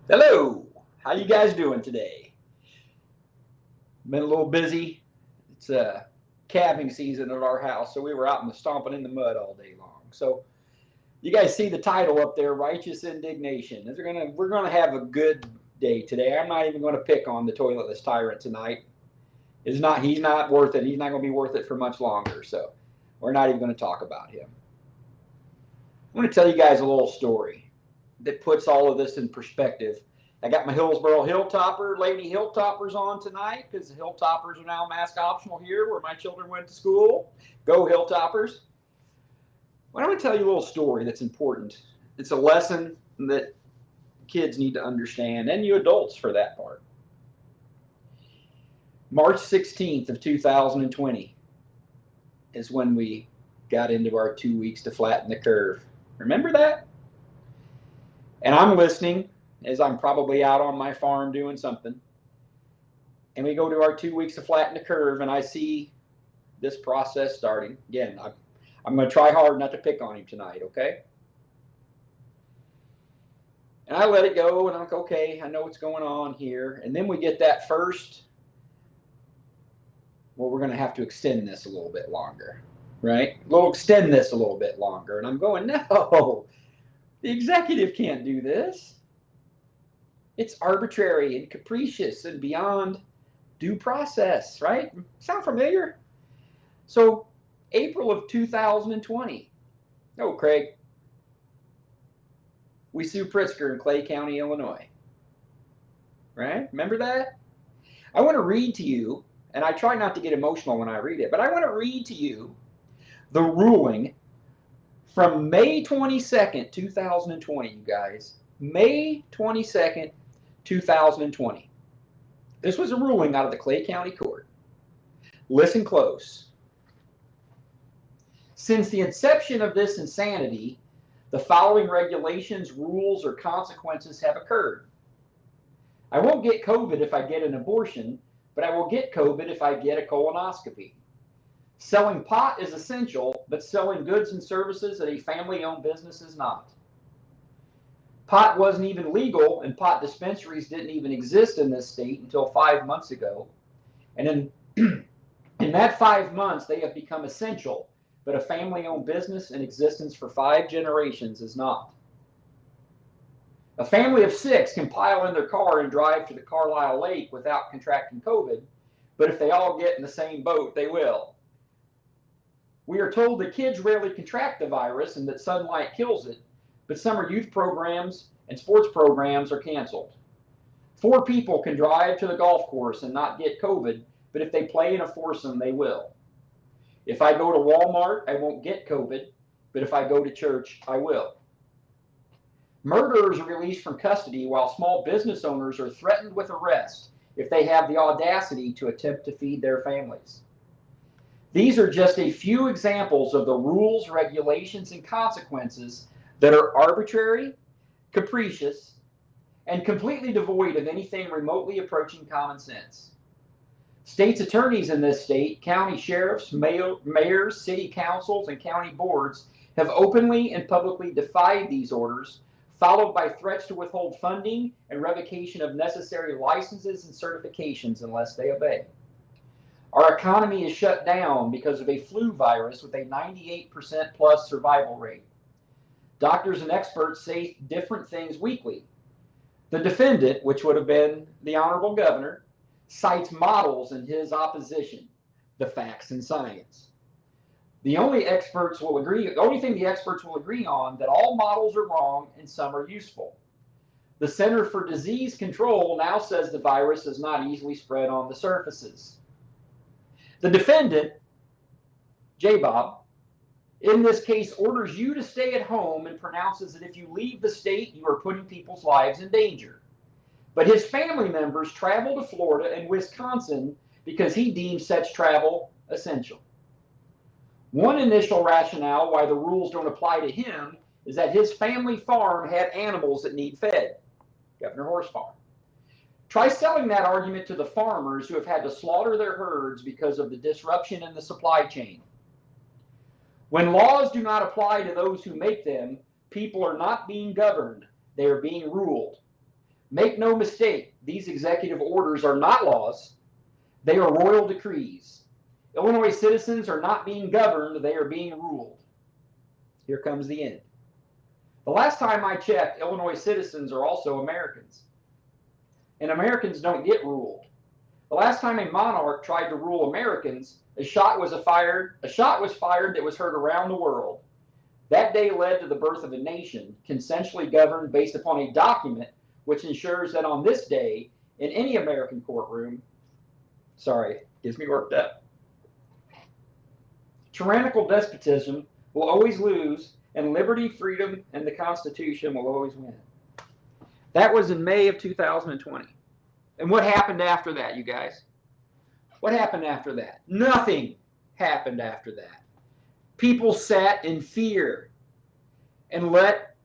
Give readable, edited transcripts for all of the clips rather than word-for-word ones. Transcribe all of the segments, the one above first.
Hello, how you guys doing today? Been a little busy. It's calving season at our house, so we were out in the stomping in the mud all day long. So you guys see the title up there, Righteous Indignation. We're gonna have a good day today. I'm not even gonna pick on the toiletless tyrant tonight. He's not worth it. He's not gonna be worth it for much longer. So we're not even gonna talk about him. I'm gonna tell you guys a little story that puts all of this in perspective. I got my Hillsboro Hilltopper, Lady Hilltoppers on tonight because the Hilltoppers are now mask optional here where my children went to school. Go Hilltoppers. Well, I'm going to tell you a little story that's important. It's a lesson that kids need to understand, and you adults for that part. March 16th of 2020 is when we got into our 2 weeks to flatten the curve. Remember that? And I'm listening as I'm probably out on my farm doing something. And we go to our 2 weeks to flatten the curve, and I see this process starting. Again, I'm going to try hard not to pick on him tonight, okay? And I let it go, and I'm like, okay, I know what's going on here. And then we get that first, well, we're going to have to extend this a little bit longer, right? We'll extend this a little bit longer. And I'm going, no, the executive can't do this. It's arbitrary and capricious and beyond due process, right? Sound familiar? So, April of 2020. Oh, Craig. We sue Pritzker in Clay County, Illinois. Right? Remember that? I want to read to you, and I try not to get emotional when I read it, but I want to read to you the ruling from May 22nd, 2020, you guys. May 22nd, 2020. This was a ruling out of the Clay County Court. Listen close. Since the inception of this insanity, the following regulations, rules, or consequences have occurred. I won't get COVID if I get an abortion, but I will get COVID if I get a colonoscopy. Selling pot is essential, but selling goods and services at a family-owned business is not. Pot wasn't even legal, and pot dispensaries didn't even exist in this state until 5 months ago. And in that 5 months, they have become essential, but a family-owned business in existence for 5 generations is not. A family of 6 can pile in their car and drive to the Carlisle Lake without contracting COVID, but if they all get in the same boat, they will. We are told that kids rarely contract the virus and that sunlight kills it, but summer youth programs and sports programs are canceled. 4 people can drive to the golf course and not get COVID, but if they play in a foursome, they will. If I go to Walmart, I won't get COVID, but if I go to church, I will. Murderers are released from custody while small business owners are threatened with arrest if they have the audacity to attempt to feed their families. These are just a few examples of the rules, regulations, and consequences that are arbitrary, capricious, and completely devoid of anything remotely approaching common sense. State's attorneys in this state, county sheriffs, mayors, city councils, and county boards have openly and publicly defied these orders, followed by threats to withhold funding and revocation of necessary licenses and certifications unless they obey. Our economy is shut down because of a flu virus with a 98% plus survival rate. Doctors and experts say different things weekly. The defendant, which would have been the Honorable Governor, cites models in his opposition, the facts and science. The only thing the experts will agree on that all models are wrong and some are useful. The Center for Disease Control now says the virus is not easily spread on the surfaces. The defendant, J. Bob, in this case orders you to stay at home and pronounces that if you leave the state, you are putting people's lives in danger. But his family members travel to Florida and Wisconsin because he deems such travel essential. One initial rationale why the rules don't apply to him is that his family farm had animals that need fed. Governor Horse Farm. Try selling that argument to the farmers who have had to slaughter their herds because of the disruption in the supply chain. When laws do not apply to those who make them, people are not being governed, they are being ruled. Make no mistake, these executive orders are not laws. They are royal decrees. Illinois citizens are not being governed, they are being ruled. Here comes the end. The last time I checked, Illinois citizens are also Americans. And Americans don't get ruled. The last time a monarch tried to rule Americans, a shot was fired that was heard around the world. That day led to the birth of a nation, consensually governed based upon a document which ensures that on this day, in any American courtroom, gets me worked up. Tyrannical despotism will always lose, and liberty, freedom, and the Constitution will always win. That was in May of 2020. And what happened after that, you guys? What happened after that? Nothing happened after that. People sat in fear and let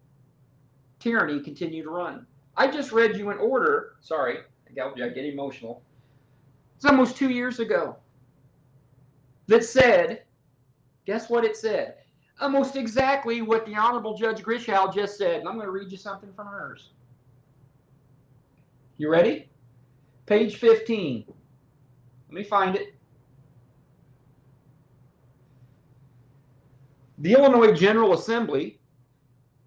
tyranny continue to run. I just read you an order. Sorry, I get emotional. It's almost 2 years ago. That said, guess what it said? Almost exactly what the Honorable Judge Griswold just said. And I'm going to read you something from hers. You ready? Page 15. Let me find it. The Illinois General Assembly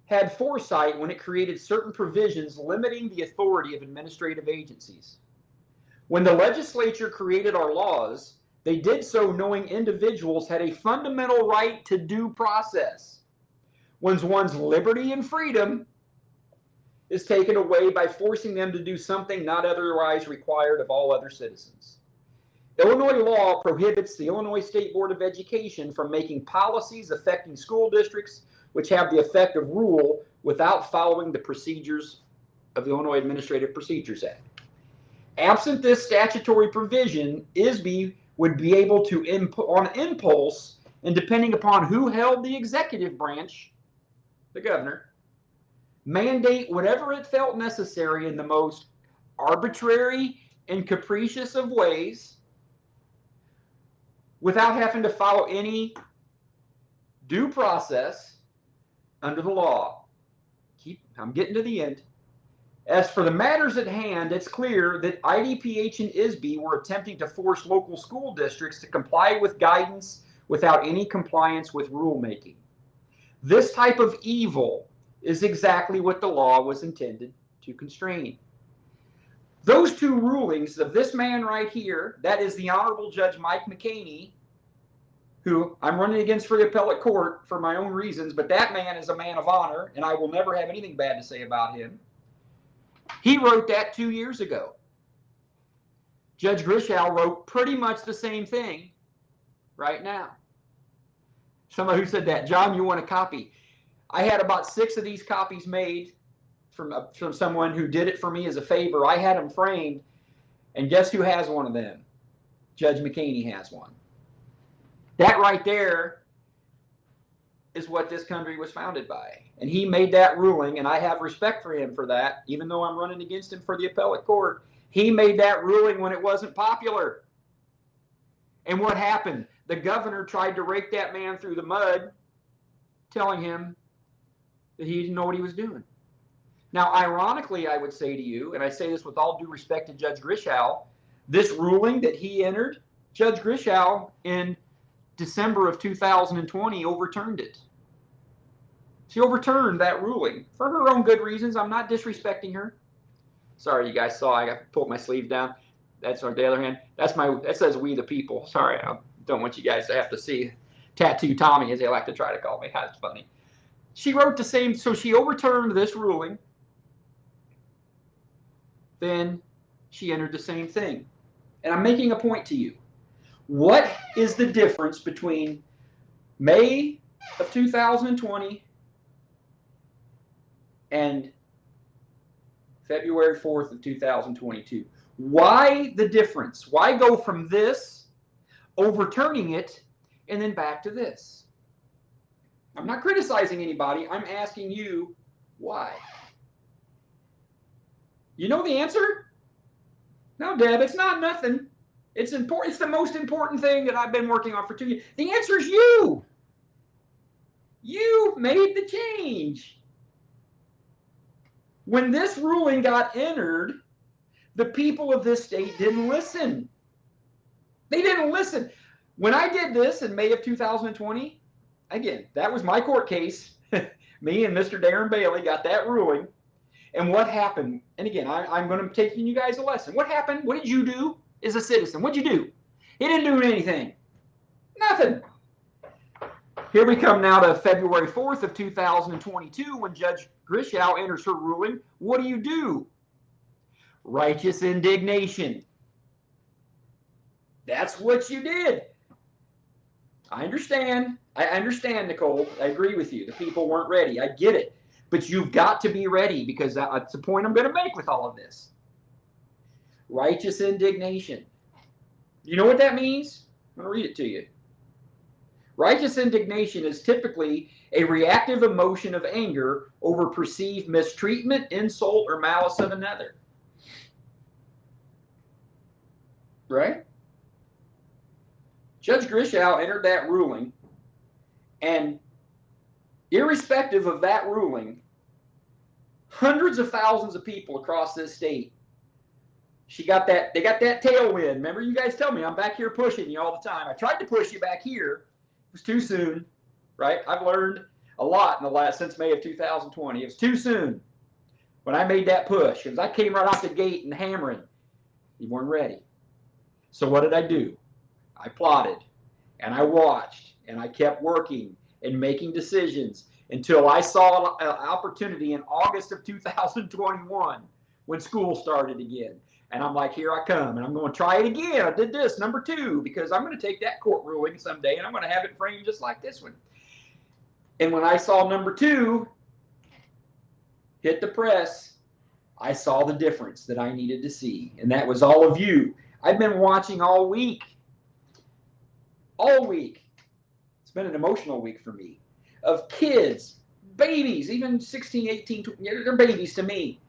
had foresight when it created certain provisions limiting the authority of administrative agencies. When the legislature created our laws, they did so knowing individuals had a fundamental right to due process. When one's liberty and freedom is taken away by forcing them to do something not otherwise required of all other citizens. Illinois law prohibits the Illinois State Board of Education from making policies affecting school districts which have the effect of rule without following the procedures of the Illinois Administrative Procedures Act. Absent this statutory provision, ISB would be able to, on impulse, and depending upon who held the executive branch, the governor, mandate whatever it felt necessary in the most arbitrary and capricious of ways without having to follow any due process under the law. I'm getting to the end. As for the matters at hand, it's clear that IDPH and ISB were attempting to force local school districts to comply with guidance without any compliance with rulemaking. This type of evil is exactly what the law was intended to constrain. Those two rulings of this man right here, that is the Honorable Judge Mike McCaney, who I'm running against for the appellate court for my own reasons, but that man is a man of honor, and I will never have anything bad to say about him. He wrote that 2 years ago. Judge Griswold wrote pretty much the same thing right now. Somebody who said that, John, you want a copy? I had about 6 of these copies made from someone who did it for me as a favor. I had them framed, and guess who has one of them? Judge McCaney has one. That right there is what this country was founded by. And he made that ruling, and I have respect for him for that, even though I'm running against him for the appellate court. He made that ruling when it wasn't popular. And what happened? The governor tried to rake that man through the mud, telling him that he didn't know what he was doing. Now, ironically, I would say to you, and I say this with all due respect to Judge Griswold, this ruling that he entered, Judge Griswold in December of 2020 overturned it. She overturned that ruling for her own good reasons. I'm not disrespecting her. Sorry, you guys saw I got pulled my sleeve down. That's on the other hand. That says "We the People." Sorry, I don't want you guys to have to see Tattoo Tommy, as they like to try to call me. That's funny. She wrote the same, so she overturned this ruling. Then she entered the same thing. And I'm making a point to you. What is the difference between May of 2020 and February 4th of 2022? Why the difference? Why go from this, overturning it, and then back to this? I'm not criticizing anybody. I'm asking you why. You know the answer? No, Deb, it's not nothing. It's important. It's the most important thing that I've been working on for 2 years. The answer is you. You made the change. When this ruling got entered, the people of this state didn't listen. They didn't listen. When I did this in May of 2020, again, that was my court case. Me and Mr. Darren Bailey got that ruling. And what happened? And again, I'm going to be taking you guys a lesson. What happened? What did you do as a citizen? What'd you do? He didn't do anything. Nothing. Here we come now to February 4th of 2022 when Judge Grishow enters her ruling. What do? Righteous indignation. That's what you did. I understand. I understand, Nicole. I agree with you. The people weren't ready. I get it. But you've got to be ready, because that's the point I'm going to make with all of this. Righteous indignation. You know what that means? I'm going to read it to you. Righteous indignation is typically a reactive emotion of anger over perceived mistreatment, insult, or malice of another. Right? Judge Grishow entered that ruling, and irrespective of that ruling, hundreds of thousands of people across this state, they got that tailwind. Remember, you guys tell me I'm back here pushing you all the time. I tried to push you back here. It was too soon, right? I've learned a lot since May of 2020. It was too soon when I made that push, because I came right off the gate and hammering. You weren't ready. So what did I do? I plotted, and I watched, and I kept working and making decisions until I saw an opportunity in August of 2021 when school started again. And I'm like, here I come, and I'm going to try it again. I did this, number 2, because I'm going to take that court ruling someday, and I'm going to have it framed just like this one. And when I saw number 2 hit the press, I saw the difference that I needed to see, and that was all of you. I've been watching all week. All week. It's been an emotional week for me. Of kids, babies, even 16, 18, 20, they're babies to me,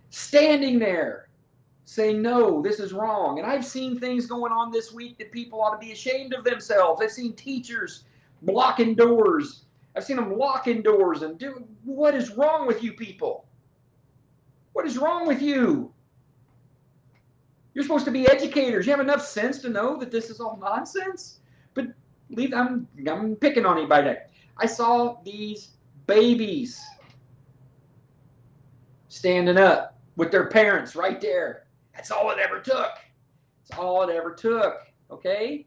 standing there saying, no, this is wrong. And I've seen things going on this week that people ought to be ashamed of themselves. I've seen teachers blocking doors. I've seen them locking doors and do. What is wrong with you people? What is wrong with you? You're supposed to be educators. You have enough sense to know that this is all nonsense? But I'm picking on anybody there. I saw these babies standing up with their parents right there. That's all it ever took. That's all it ever took. Okay?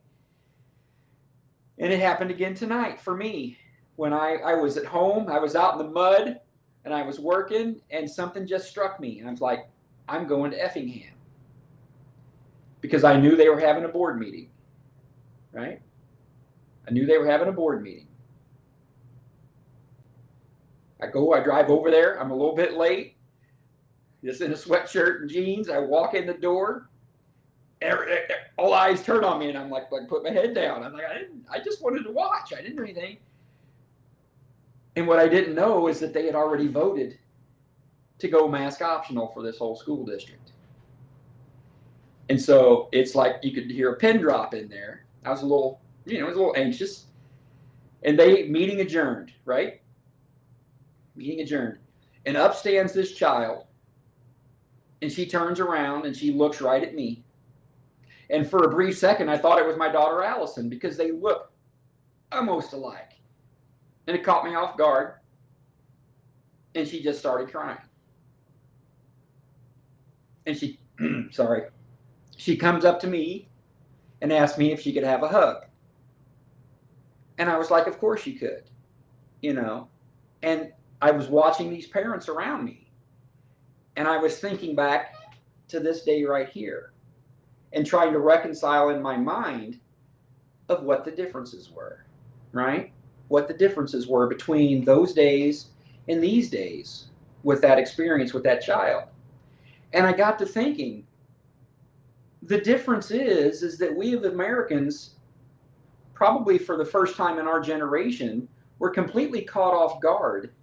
And it happened again tonight for me. When I was at home, I was out in the mud, and I was working, and something just struck me. And I was like, I'm going to Effingham. Because I knew they were having a board meeting. Right? I knew they were having a board meeting. I drive over there. I'm a little bit late. Just in a sweatshirt and jeans. I walk in the door. All eyes turn on me, and I'm like put my head down. I'm like, I just wanted to watch. I didn't do anything. And what I didn't know is that they had already voted to go mask optional for this whole school district. And so it's like you could hear a pin drop in there. I was a little anxious. And meeting adjourned, right? Meeting adjourned. And up stands this child. And she turns around and she looks right at me. And for a brief second, I thought it was my daughter Allison, because they look almost alike. And it caught me off guard. And she just started crying. And she comes up to me and asked me if she could have a hug. And I was like, of course you could, And I was watching these parents around me. And I was thinking back to this day right here and trying to reconcile in my mind of what the differences were, right? What the differences were between those days and these days with that experience with that child. And I got to thinking, the difference is that we as Americans, probably for the first time in our generation, were completely caught off guard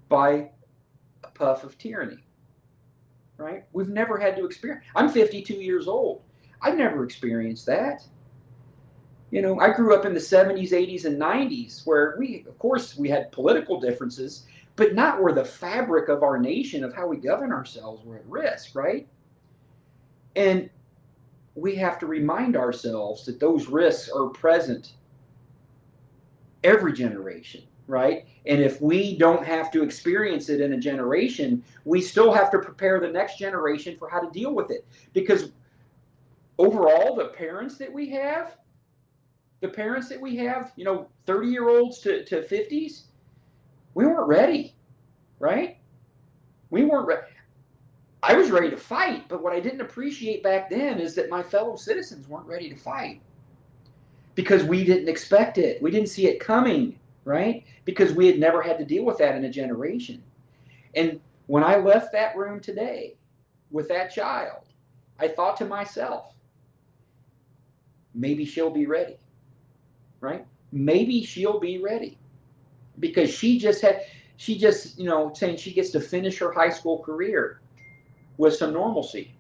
by a puff of tyranny, right? We've never had to experience. I'm 52 years old. I've never experienced that. I grew up in the 70s, 80s, and 90s where of course, we had political differences, but not where the fabric of our nation, of how we govern ourselves, were at risk, right? And we have to remind ourselves that those risks are present every generation, right? And if we don't have to experience it in a generation, we still have to prepare the next generation for how to deal with it. Because overall, the parents that we have, 30-year-olds to 50s, we weren't ready, right? We weren't ready. I was ready to fight, but what I didn't appreciate back then is that my fellow citizens weren't ready to fight because we didn't expect it. We didn't see it coming, right? Because we had never had to deal with that in a generation. And when I left that room today with that child, I thought to myself, maybe she'll be ready, right? Maybe she'll be ready because saying she gets to finish her high school career with some normalcy.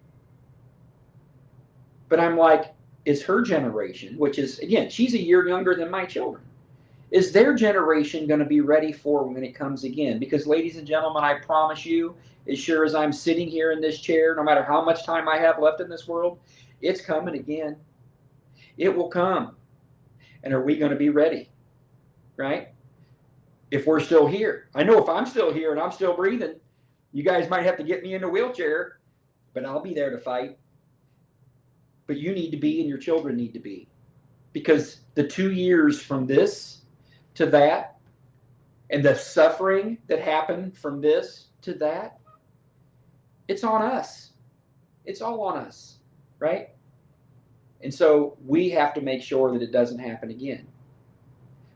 But I'm like, is her generation, which is, again, she's a year younger than my children, is their generation going to be ready for when it comes again? Because, ladies and gentlemen, I promise you, as sure as I'm sitting here in this chair, no matter how much time I have left in this world, it's coming again. It will come. And are we going to be ready? Right? If we're still here. I know if I'm still here and I'm still breathing, you guys might have to get me in a wheelchair, but I'll be there to fight. But you need to be, and your children need to be. Because the 2 years from this to that, and the suffering that happened from this to that, it's on us. It's all on us, right? And so we have to make sure that it doesn't happen again.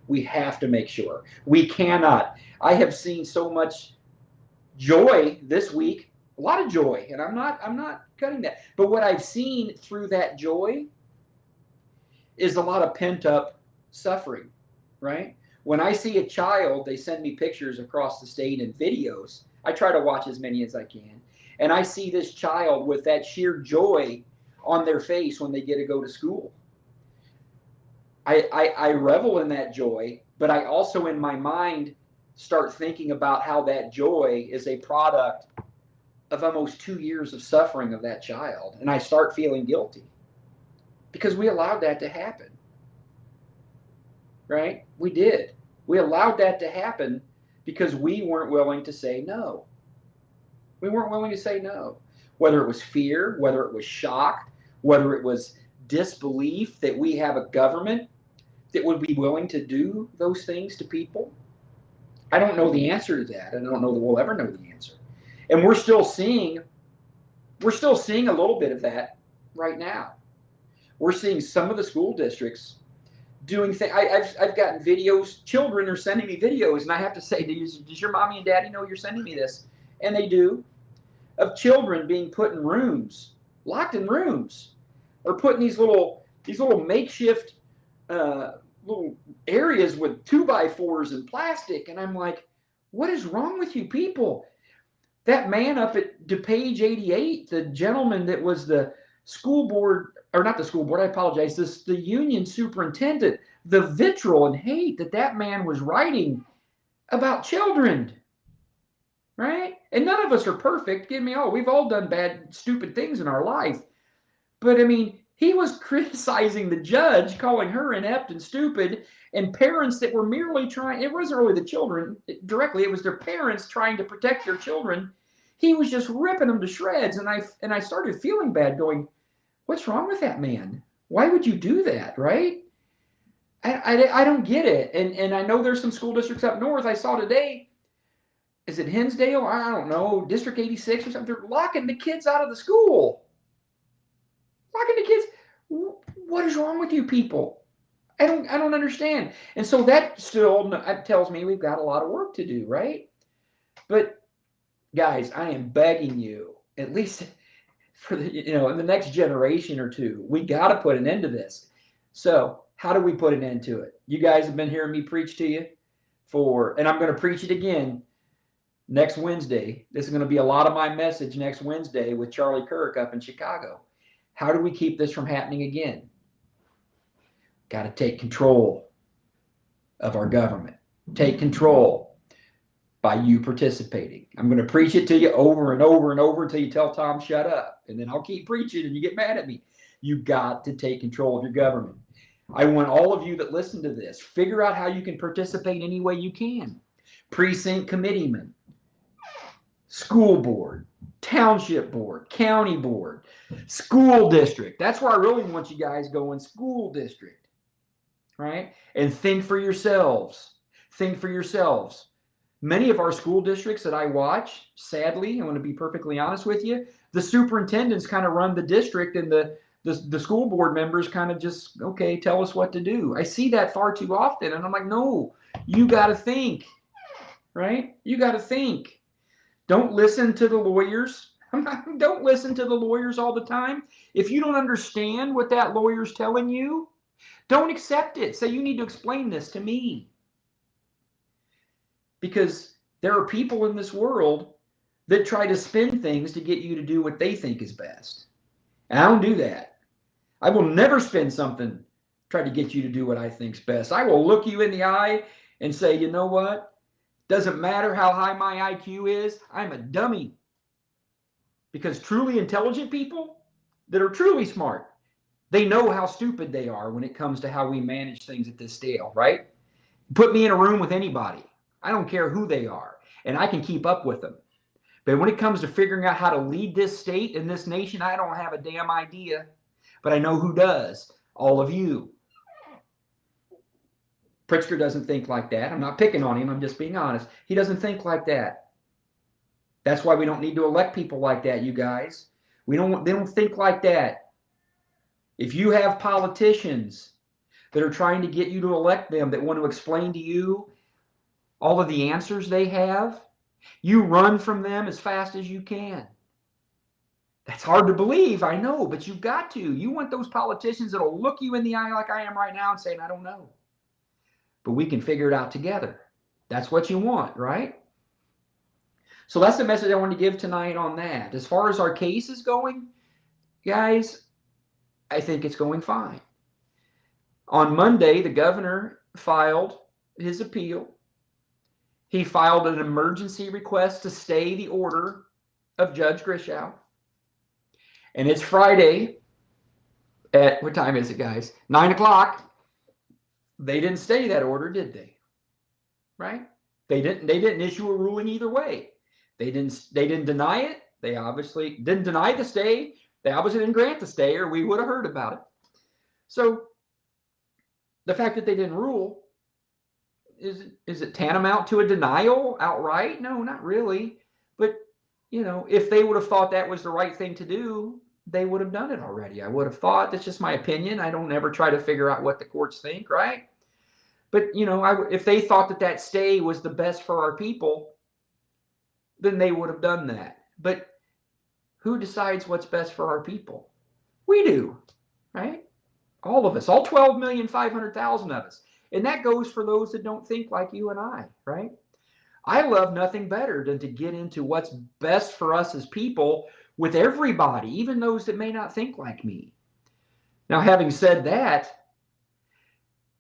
We have to make sure. We cannot. I have seen so much joy this week, a lot of joy, and I'm not cutting that. But what I've seen through that joy is a lot of pent-up suffering, right? When I see a child, they send me pictures across the state and videos. I try to watch as many as I can. And I see this child with that sheer joy on their face when they get to go to school. I revel in that joy, but I also in my mind start thinking about how that joy is a product of almost 2 years of suffering of that child. And I start feeling guilty because we allowed that to happen. Right? We did. We allowed that to happen because we weren't willing to say no. We weren't willing to say no. Whether it was fear, whether it was shock, whether it was disbelief that we have a government that would be willing to do those things to people. I don't know the answer to that. I don't know that we'll ever know the answer. And we're still seeing a little bit of that right now. We're seeing some of the school districts doing things. I've gotten videos. Children are sending me videos, and I have to say, does your mommy and daddy know you're sending me this? And they do. Of children being put in rooms, locked in rooms, or put in these little makeshift little areas with 2x4s and plastic. And I'm like, what is wrong with you people? That man up at DuPage 88, the gentleman that was the school board, or not the school board, I apologize, the union superintendent, the vitriol and hate that man was writing about children, right? And none of us are perfect. We've all done bad, stupid things in our life. But I mean, he was criticizing the judge, calling her inept and stupid, and parents that were merely trying, it wasn't really the children directly, it was their parents trying to protect their children. He was just ripping them to shreds, and I started feeling bad, going, what's wrong with that man? Why would you do that, right? I don't get it. And I know there's some school districts up north I saw today. Is it Hinsdale? I don't know, District 86 or something. They're locking the kids out of the school. Locking the kids. What is wrong with you people? I don't understand. And so that still tells me we've got a lot of work to do, right? But guys, I am begging you, at least for in the next generation or two, we got to put an end to this. So how do we put an end to it? You guys have been hearing me preach to you and I'm going to preach it again next Wednesday. This is going to be a lot of my message next Wednesday with Charlie Kirk up in Chicago. How do we keep this from happening again? Got to take control of our government. Take control by you participating. I'm going to preach it to you over and over and over until you tell Tom, shut up. And then I'll keep preaching and you get mad at me. You've got to take control of your government. I want all of you that listen to this, figure out how you can participate any way you can. Precinct committeeman, school board, township board, county board, school district. That's where I really want you guys going, school district, right? And think for yourselves. Think for yourselves. Many of our school districts that I watch, sadly, I want to be perfectly honest with you, the superintendents kind of run the district and the school board members kind of just, okay, tell us what to do. I see that far too often. And I'm like, no, you got to think, right? You got to think. Don't listen to the lawyers. Don't listen to the lawyers all the time. If you don't understand what that lawyer's telling you, don't accept it. Say, you need to explain this to me. Because there are people in this world that try to spin things to get you to do what they think is best. And I don't do that. I will never spin something try to get you to do what I think's best. I will look you in the eye and say, you know what? Doesn't matter how high my IQ is, I'm a dummy. Because truly intelligent people that are truly smart, they know how stupid they are when it comes to how we manage things at this scale, right? Put me in a room with anybody. I don't care who they are, and I can keep up with them. But when it comes to figuring out how to lead this state and this nation, I don't have a damn idea. But I know who does. All of you. Pritzker doesn't think like that. I'm not picking on him. I'm just being honest. He doesn't think like that. That's why we don't need to elect people like that, you guys. They don't think like that. If you have politicians that are trying to get you to elect them, that want to explain to you all of the answers they have, you run from them as fast as you can. That's hard to believe, I know, but you've got to. You want those politicians that will look you in the eye like I am right now and say, I don't know. But we can figure it out together. That's what you want, right? So that's the message I wanted to give tonight on that. As far as our case is going, guys, I think it's going fine. On Monday, the governor filed his appeal. He filed an emergency request to stay the order of Judge Grishow. And it's Friday at, what time is it, guys? 9 o'clock. They didn't stay that order, did they? Right? They didn't issue a ruling either way. They didn't deny it. They obviously didn't deny the stay. They obviously didn't grant the stay, or we would have heard about it. So the fact that they didn't rule, is it tantamount to a denial outright? No, not really. But, you know, if they would have thought that was the right thing to do, they would have done it already. I would have thought. That's just my opinion. I don't ever try to figure out what the courts think, right? But, you know, if they thought that that stay was the best for our people, then they would have done that. But who decides what's best for our people? We do, right? All of us, all 12,500,000 of us. And that goes for those that don't think like you and I, right? I love nothing better than to get into what's best for us as people with everybody, even those that may not think like me. Now, having said that,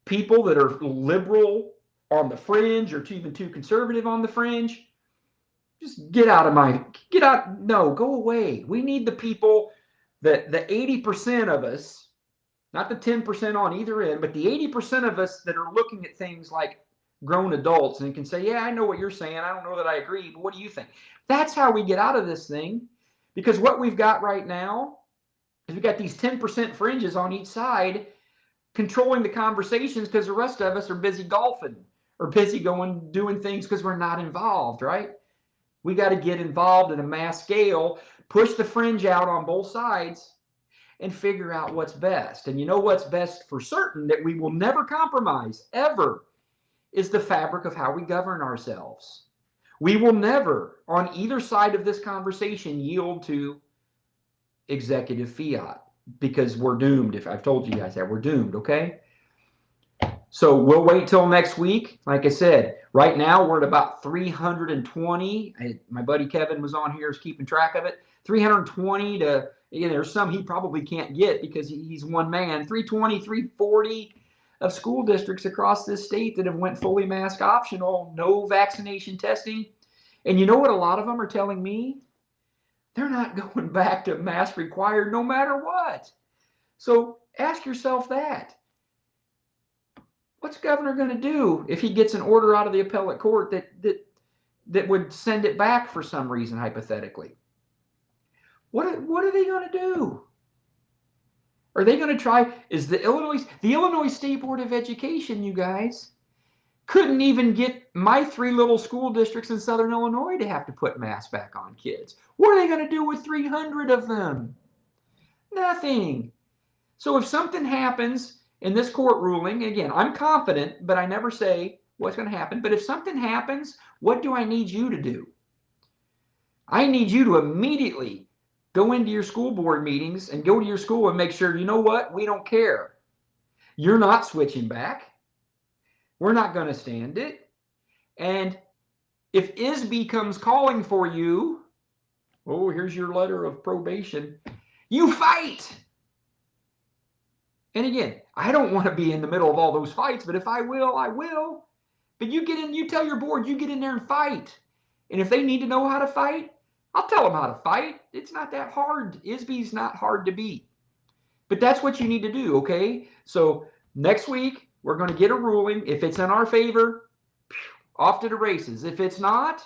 people that are liberal on the fringe or even too conservative on the fringe, just get out, no, go away. We need the people, the 80% of us, not the 10% on either end, but the 80% of us that are looking at things like grown adults and can say, yeah, I know what you're saying. I don't know that I agree, but what do you think? That's how we get out of this thing. Because what we've got right now is we've got these 10% fringes on each side controlling the conversations because the rest of us are busy golfing or busy doing things because we're not involved, right? We got to get involved in a mass scale, push the fringe out on both sides, and figure out what's best. And you know what's best for certain that we will never compromise, ever, is the fabric of how we govern ourselves. We will never, on either side of this conversation, yield to executive fiat because we're doomed. If I've told you guys that, we're doomed, okay? So we'll wait till next week. Like I said, right now we're at about 320. My buddy Kevin was on here, is keeping track of it. 320 to, there's some he probably can't get because he's one man. 320, 340 of school districts across this state that have went fully mask optional, no vaccination testing. And you know what a lot of them are telling me? They're not going back to mask required no matter what. So ask yourself that. What's the governor going to do if he gets an order out of the appellate court that would send it back for some reason, hypothetically? What are they going to do? Are they going to try? Is the Illinois State Board of Education, you guys, couldn't even get my 3 little school districts in Southern Illinois to have to put masks back on kids. What are they going to do with 300 of them? Nothing. So if something happens in this court ruling, again, I'm confident, but I never say what's going to happen. But if something happens, what do I need you to do? I need you to immediately go into your school board meetings and go to your school and make sure, you know what? We don't care. You're not switching back. We're not going to stand it. And if ISB comes calling for you, oh, here's your letter of probation, you fight. And again, I don't want to be in the middle of all those fights, but if I will, I will. But you get in, you tell your board, you get in there and fight. And if they need to know how to fight, I'll tell them how to fight. It's not that hard. ISB's not hard to beat. But that's what you need to do, okay? So next week, we're going to get a ruling. If it's in our favor, off to the races. If it's not,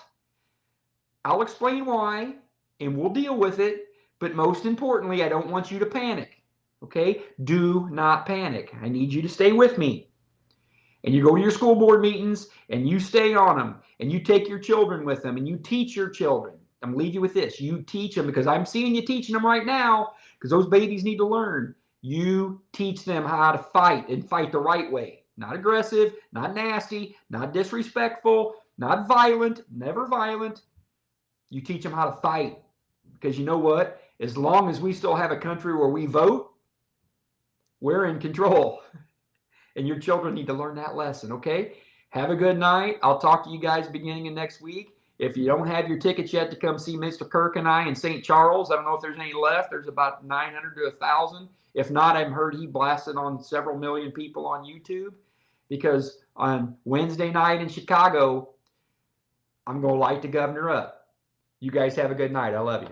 I'll explain why, and we'll deal with it. But most importantly, I don't want you to panic, okay? Do not panic. I need you to stay with me. And you go to your school board meetings, and you stay on them, and you take your children with them, and you teach your children. I'm going to leave you with this. You teach them, because I'm seeing you teaching them right now, because those babies need to learn. You teach them how to fight, and fight the right way. Not aggressive, not nasty, not disrespectful, not violent, never violent. You teach them how to fight. Because you know what? As long as we still have a country where we vote, we're in control. And your children need to learn that lesson, okay? Have a good night. I'll talk to you guys beginning of next week. If you don't have your tickets yet to come see Mr. Kirk and I in St. Charles, I don't know if there's any left. There's about 900 to 1,000. If not, I've heard he blasted on several million people on YouTube, because on Wednesday night in Chicago, I'm going to light the governor up. You guys have a good night. I love you.